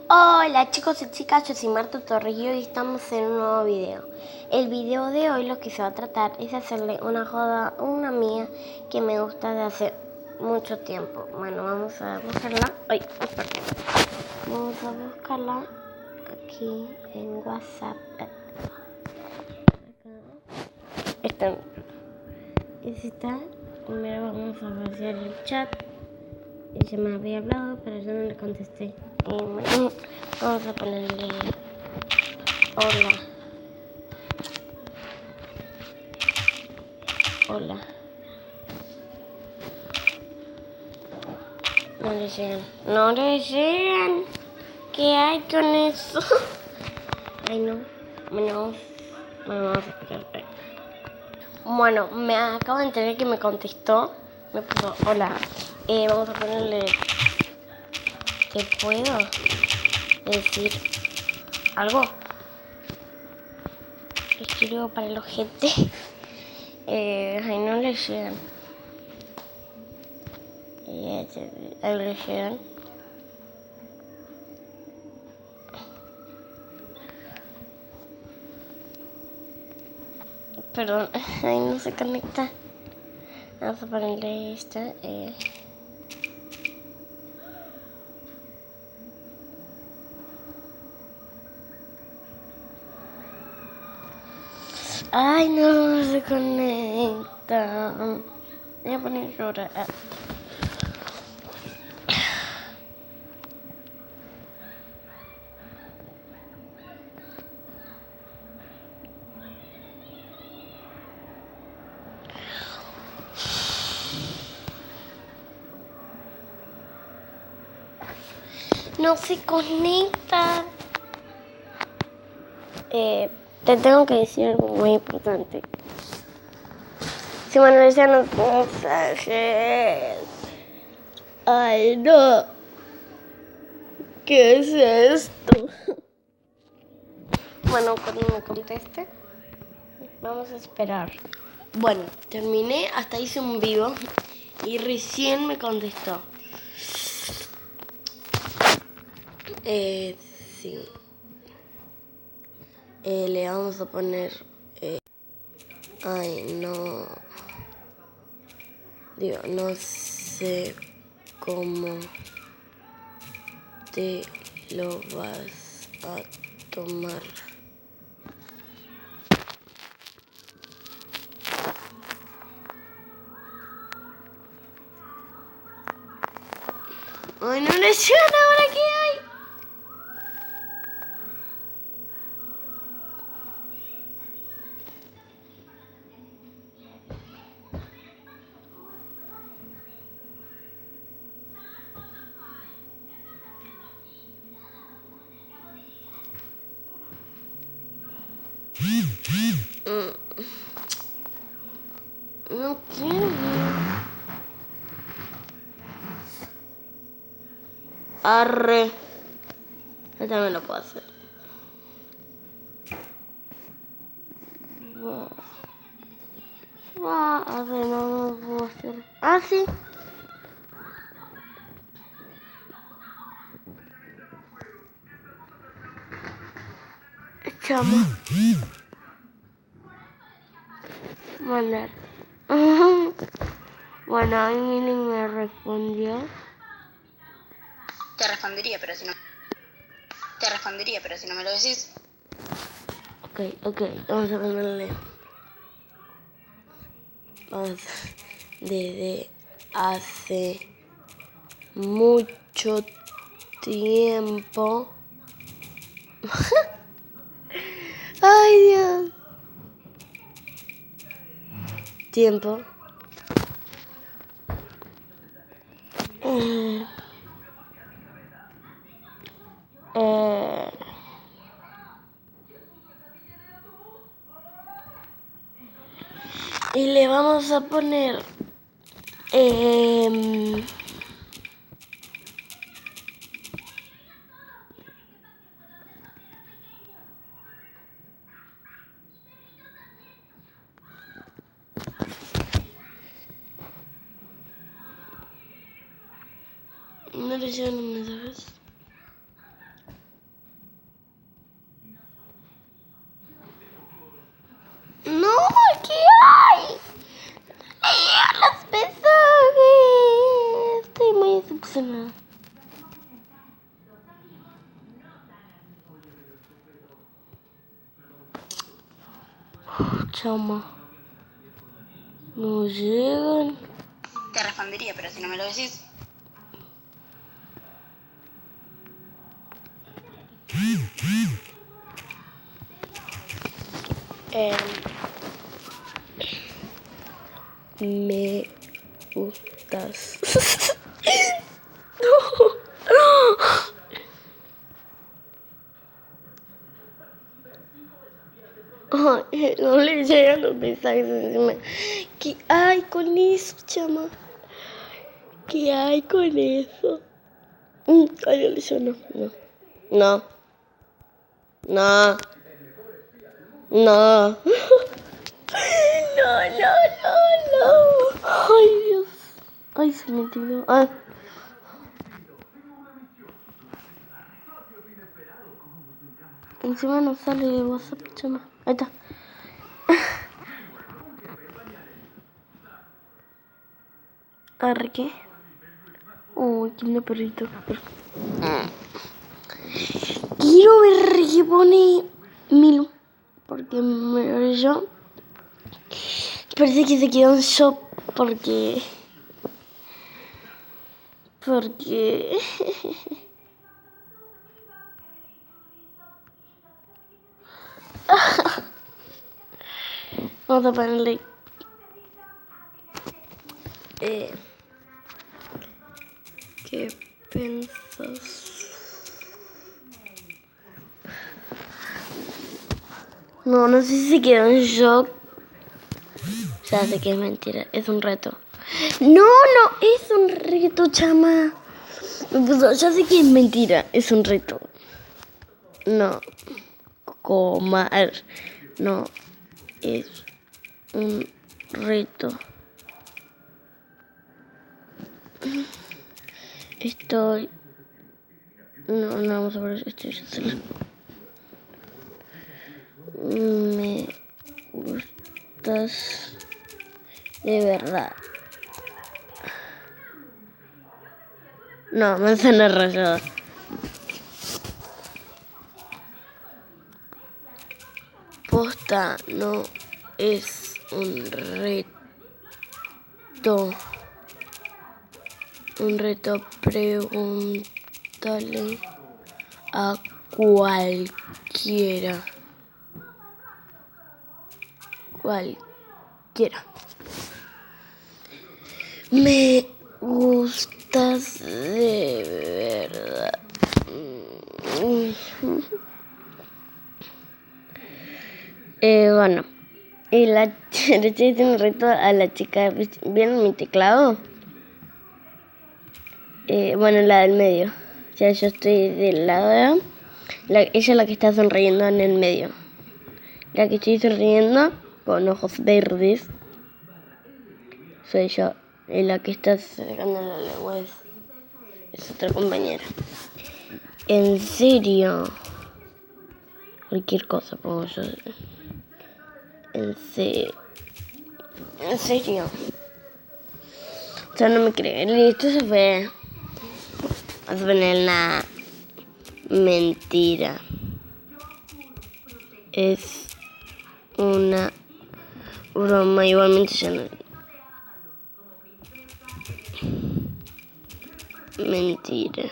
Hola chicos y chicas, yo soy Martu Torres y hoy estamos en un nuevo video. El video de hoy lo que se va a tratar es hacerle una joda a una amiga que me gusta de hace mucho tiempo. Bueno, vamos a buscarla. Ay, perdón. Vamos a buscarla aquí en WhatsApp. Acá. Está. Primero vamos a vaciar el chat. Ella me había hablado, pero yo no le contesté. Bueno, vamos a ponerle hola. Hola. No le llegan. No le llegan. ¿Qué hay con eso? Ay, no. Bueno, vamos a esperar. Bueno, me acabo de enterar que me contestó. Me puso hola. Vamos a ponerle. ¿Te puedo decir algo? Escribo para el ojete. Ay, no le llegan. Ahí le llegan. Perdón, ahí no se conecta. Vamos a ponerle esta. Ay, no se conecta. Voy a poner llorar. No se conecta. Te tengo que decir algo muy importante. Si me decían los mensajes. Ay, no. ¿Qué es esto? Bueno, cuando me conteste, vamos a esperar. Bueno, terminé, hasta hice un vivo y recién me contestó. Sí. Le vamos a poner... ay, no... Digo, no sé cómo te lo vas a tomar. Ay, no le llegan ahora, ¿qué hay? No quiero. Arre. Yo también lo puedo hacer. Arre, no lo puedo hacer. Ah, sí. Chamo. Mandar. Bueno, a mí me respondió. Te respondería, pero si no me lo decís. Ok, vamos a ponerle. Desde hace mucho tiempo. Ay, Dios. Tiempo. Y le vamos a poner no le llegan los mensajes. Chama. No llegan. Te respondería, pero si no me lo decís. Me gustas. Ay, no le llegan los mensajes encima. ¿Qué hay con eso, chama? ¿Qué hay con eso? Ay, no le sonó. No. No. No. No. Ay, Dios. Ay, se me tiró. Ah. Encima no sale de WhatsApp, chama. Ahí está. Arre, ¿qué? Uy, qué lindo perrito. Quiero ver qué pone Milo. Porque yo parece que se quedó en shock. Porque vamos a ponerle ¿qué piensas? No sé si se quedó en shock. Ya sé que es mentira, es un reto. No, es un reto, chama. Ya sé que es mentira, es un reto. No, comer. No, es un reto. Estoy... No, vamos a ver, estoy solo. Me gustas de verdad. No, manzana rayada. Posta no es un reto. Un reto, pregúntale a cualquiera. Me gustas de verdad. Bueno, y le estoy haciendo un reto a la chica. ¿Vieron mi teclado? Bueno, la del medio. O sea, yo estoy del lado de... ella es la que está sonriendo en el medio. La que estoy sonriendo con ojos verdes soy yo. Y la que está sacando la lengua es otra compañera. En serio. Cualquier cosa pongo yo. En serio. O sea, no me creen. Listo, se fue. Vamos a poner una mentira. Es una broma. Igualmente yo no... Mentira.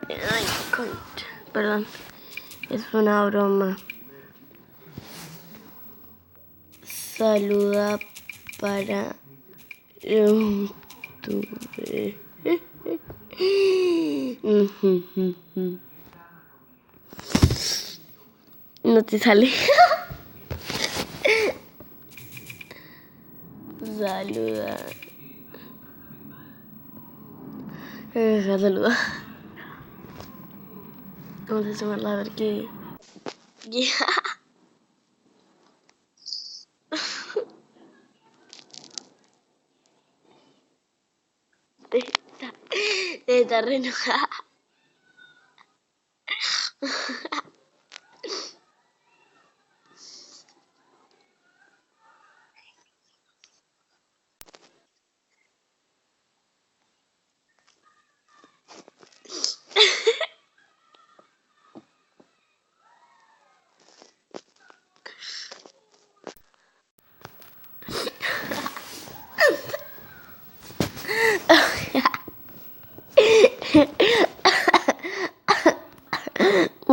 Ay, concha. Perdón. Es una broma. Saluda para octubre. No te sale. Saluda. Saluda. Vamos a sumarla a ver qué. Está re enojada.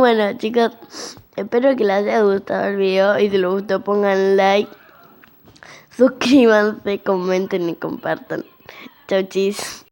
Bueno, chicos, espero que les haya gustado el video. Y si les gustó, pongan like, suscríbanse, comenten y compartan. Chau, chis.